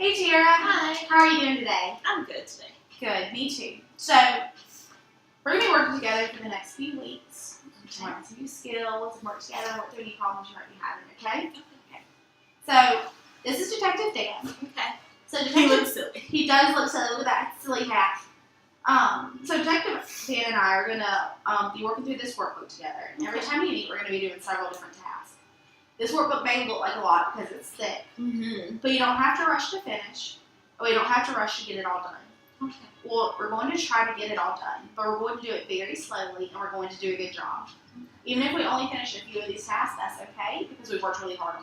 Hey Tara. Hi. How are you doing today? I'm good today. Good, me too. So, we're going to be working together for the next few weeks. To learn some new skills and work together and work through any problems you might be having, okay? Okay. So, this is Detective Dan. Okay. So He looks silly. He does look silly with that silly hat. So Detective Dan and I are going to be working through this workbook together. And every time we meet, we're going to be doing several different tasks. This workbook may look like a lot because it's thick, but you don't have to rush to finish, or you don't have to rush to get it all done. Okay. Well, we're going to try to get it all done, but we're going to do it very slowly, and we're going to do a good job. Even if we only finish a few of these tasks, that's okay, because we've worked really hard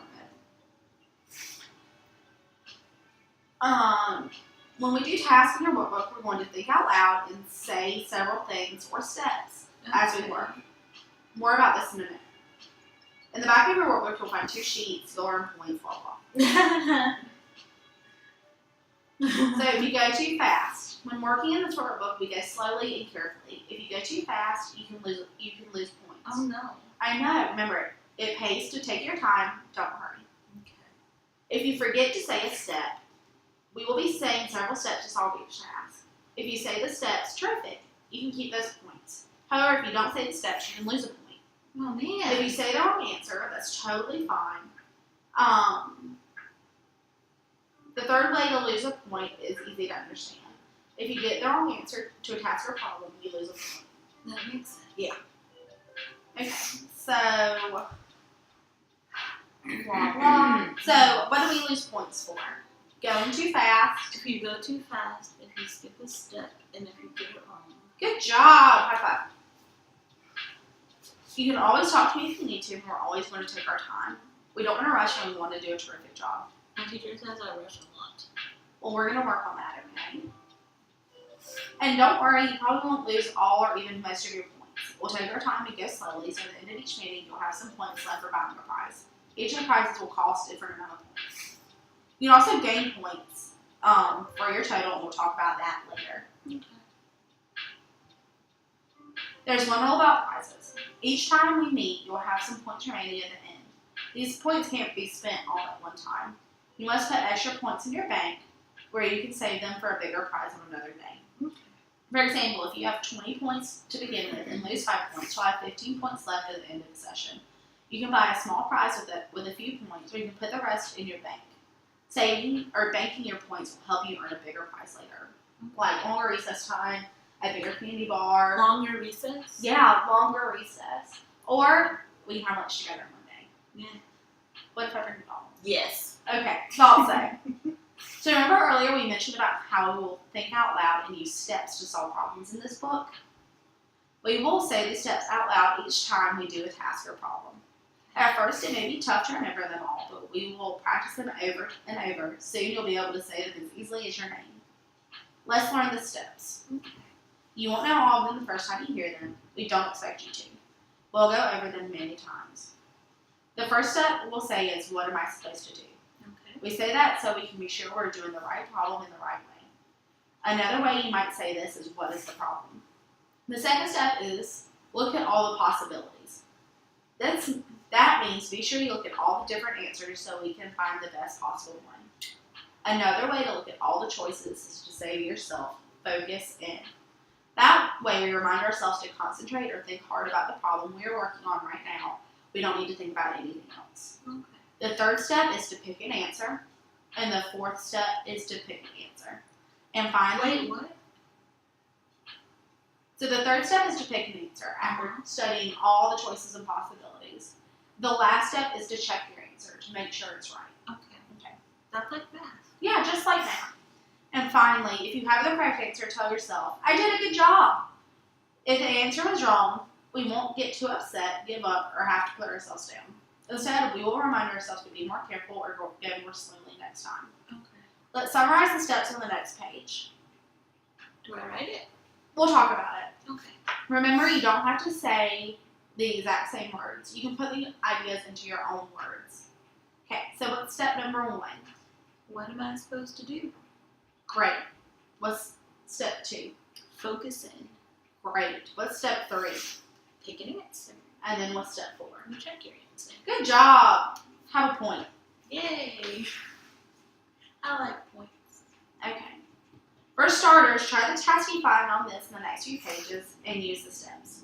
on it. When we do tasks in your workbook, we're going to think out loud and say several things or steps as we work. More about this in a minute. In the back of your workbook, you'll find 2 sheets, score and points, blah, blah. So if you go too fast, when working in this workbook, we go slowly and carefully. If you go too fast, you can lose points. Oh no. I know. Remember, it pays to take your time. Don't hurry. Okay. If you forget to say a step, we will be saying several steps to solve each task. If you say the steps, terrific. You can keep those points. However, if you don't say the steps, you can lose a point. Oh man. If you say the wrong answer, that's totally fine. The third way to lose a point is easy to understand. If you get the wrong answer to a task or problem, you lose a point. That makes sense. Yeah. Okay, so blah blah. So what do we lose points for? Going too fast. If you go too fast, if you skip a step, and if you get it wrong. Good job. High five. You can always talk to me if you need to, and we're always going to take our time. We don't want to rush, and we want to do a terrific job. My teacher says I rush a lot. Well, we're going to work on that, okay? And don't worry, you probably won't lose all or even most of your points. We'll take our time and go slowly, so at the end of each meeting, you'll have some points left for buying a prize. Each of the prizes will cost a different amount of points. You can also gain points for your total, and we'll talk about that later. Okay. There's one rule about prizes. Each time we meet, you'll have some points remaining at the end. These points can't be spent all at one time. You must put extra points in your bank where you can save them for a bigger prize on another day. Okay. For example, if you have 20 points to begin with and lose 5 points, you'll have 15 points left at the end of the session. You can buy a small prize with a few points, or you can put the rest in your bank. Saving or banking your points will help you earn a bigger prize later. Like longer recess time, a bigger candy bar. Longer recess? Yeah, longer recess. Or we can have lunch together one day. Yeah. What if I bring McDonald's? Yes. Okay, so I'll say. So remember earlier we mentioned about how we will think out loud and use steps to solve problems in this book? We will say the steps out loud each time we do a task or problem. At first it may be tough to remember them all, but we will practice them over and over. Soon you'll be able to say them as easily as your name. Let's learn the steps. You won't know all of them the first time you hear them. We don't expect you to. We'll go over them many times. The first step we'll say is, what am I supposed to do? Okay. We say that so we can be sure we're doing the right problem in the right way. Another way you might say this is, what is the problem? The second step is, look at all the possibilities. That means be sure you look at all the different answers so we can find the best possible one. Another way to look at all the choices is to say to yourself, focus in. That way we remind ourselves to concentrate or think hard about the problem we are working on right now. We don't need to think about anything else. Okay. The third step is to pick an answer, and the fourth step is to pick an answer. And finally, Wait, what? So the third step is to pick an answer after studying all the choices and possibilities. The last step is to check your answer to make sure it's right. Okay. That's like math. Yeah, just like that. And finally, if you have the correct answer, tell yourself, I did a good job. If the answer was wrong, we won't get too upset, give up, or have to put ourselves down. Instead, we will remind ourselves to be more careful or go more slowly next time. Okay. Let's summarize the steps on the next page. Do I write it? We'll talk about it. Okay. Remember, you don't have to say the exact same words. You can put the ideas into your own words. Okay, so what's step number 1? What am I supposed to do? Great. What's step 2? Focus in. Great. What's step 3? Pick an answer. And then what's step 4? You check your answer. Good job. Have a point. Yay! I like points. first, try the task you find on this in the next few pages and use the steps.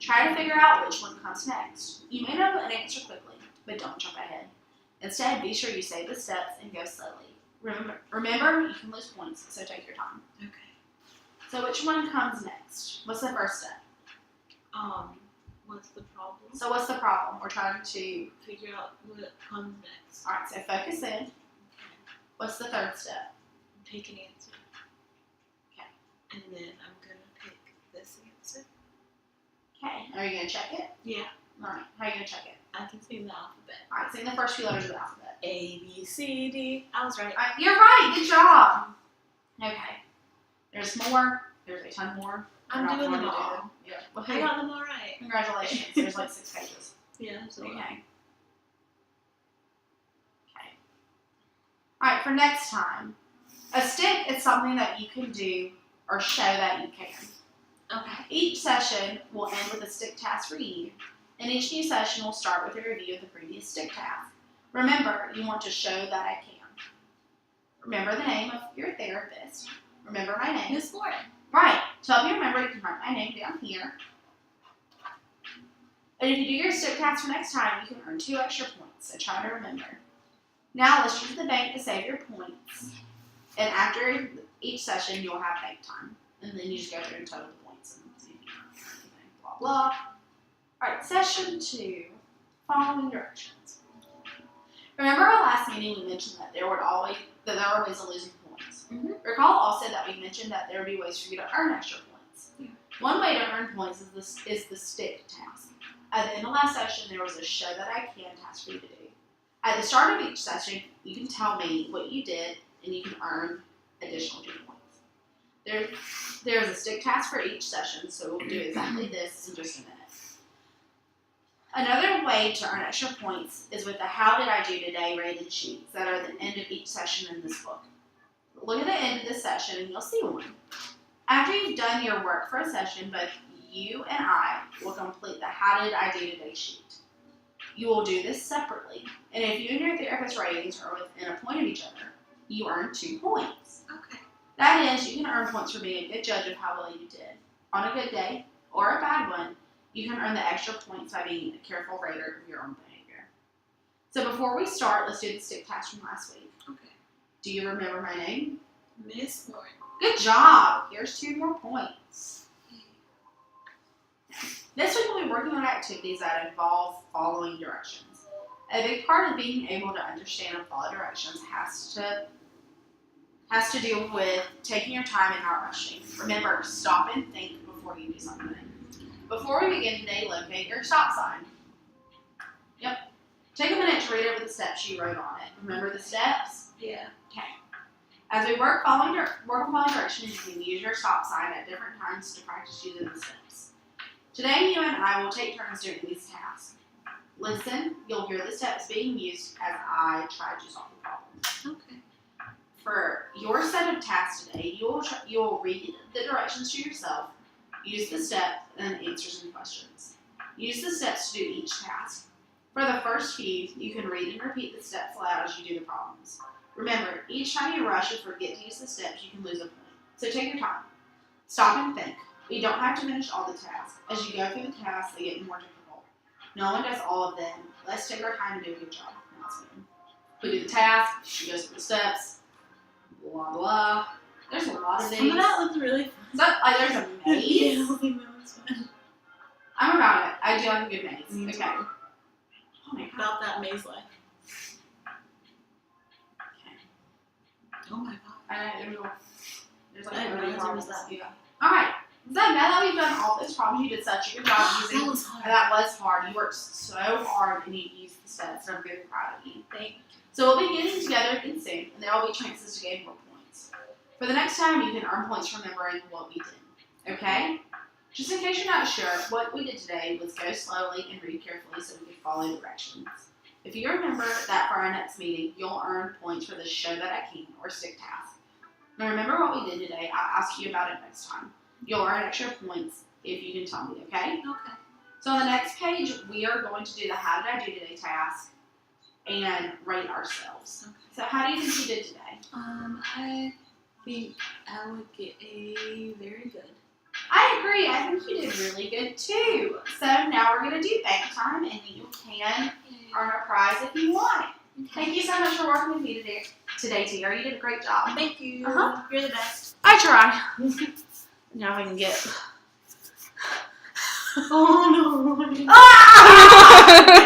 Try to figure out which one comes next. You may know an answer quickly, but don't jump ahead. Instead, be sure you say the steps and go slowly. Remember, you can lose points, so take your time. Okay. So which one comes next? What's the first step? What's the problem? So what's the problem? We're trying to Figure out what comes next. Alright, so focus in. What's the third step? Pick an answer. Okay. And then I'm gonna pick this answer. Okay. Are you gonna check it? Yeah. Alright, how are you gonna check it? I can see the alphabet. Alright, sing the first few letters of the alphabet. A, B, C, D. I was right. Alright, you're right, good job. Okay. There's more. There's a ton more. I'm We're not doing going them to do all. them. Yeah. Well, I got them all right. congratulations. There's like 6 pages. Yeah, so Okay. Okay. Alright, for next time, a stick is something that you can do or show that you can. okay. Each session will end with a stick task for you, and each new session will start with a review of the previous stick task. Remember, you want to show that I can. Remember the name of your therapist. Remember my name. Miss Lauren. Right. To help you remember, you can write my name down here. And if you do your stick task for next time, you can earn 2 extra points, so try to remember. Now let's use the bank to save your points. And after each session, you'll have bank time. And then you just go through and total the points and see if you earn anything, blah, blah. Alright, session 2, following directions. Remember our last meeting we mentioned that there were always a losing points. Recall also that we mentioned that there would be ways for you to earn extra points. Yeah. One way to earn points is the stick task. At the end of last session, there was a show that I can task for you to do. At the start of each session, you can tell me what you did, and you can earn additional 2 points. There is a stick task for each session, so we'll do exactly this in just a minute. Another way to earn extra points is with the How Did I Do Today rated sheets that are at the end of each session in this book. Look at the end of this session and you'll see one. After you've done your work for a session, both you and I will complete the How Did I Do Today sheet. You will do this separately, and if you and your therapist ratings are within a point of each other, you earn 2 points. Okay. That is, you can earn points for being a good judge of how well you did. On a good day, or a bad one, you can earn the extra points by being a careful rater of your own behavior. So before we start, let's do the stick task from last week. Okay. Do you remember my name? Miss Lauren. Good job! Here's 2 more points. This week we'll be working on activities that involve following directions. A big part of being able to understand and follow directions has to do with taking your time and not rushing. Remember, stop and think before you do something. Before we begin today, locate your stop sign. Yep. Take a minute to read over the steps you wrote on it. Remember the steps? Yeah. Okay. As we work on following directions, you can use your stop sign at different times to practice using the steps. Today, you and I will take turns doing these tasks. Listen, you'll hear the steps being used as I try to solve the problem. Okay. For your set of tasks today, you will read the directions to yourself, use the steps, and answer some questions. Use the steps to do each task. For the first few, you can read and repeat the steps aloud as you do the problems. Remember, each time you rush or forget to use the steps, you can lose a point. So take your time. Stop and think. You don't have to finish all the tasks. As you go through the tasks, they get more difficult. No one does all of them. Let's take our time to do a good job. Now it's good. We do the task, she goes through the steps, blah, blah. There's a lot of these. Some of that looks really fun. So, there's a maze. Yeah, I think that was fun. I'm about it. I do like a good maze. Me too. Okay. Oh my god. About that maze life. Okay. Oh my god. There's I like didn't 30 realize there was problems. that. Yeah. Alright. So now that we've done all those problems, you did such a good job using. That was hard. That was hard. You worked so hard and you used the steps, and I'm very proud of you. Thank you. So we'll be getting together again soon, and there will be chances to gain more points. For the next time, you can earn points from remembering what we did. Okay? Just in case you're not sure, what we did today was go slowly and read carefully so we could follow directions. If you remember that for our next meeting, you'll earn points for the show that I can or stick task. Now remember what we did today. I'll ask you about it next time. You'll earn extra points if you can tell me, okay? Okay. So on the next page, we are going to do the How Did I Do Today task and rate ourselves. Okay. So how do you think you did today? I think I would get a very good. I agree. I think you did really good too. So now we're gonna do bank time, and you can earn a prize if you want. Thank you so much for working with me today, Tiara. You did a great job. Thank you. Uh-huh. You're the best. I try. Now I can get. Oh no. Ah!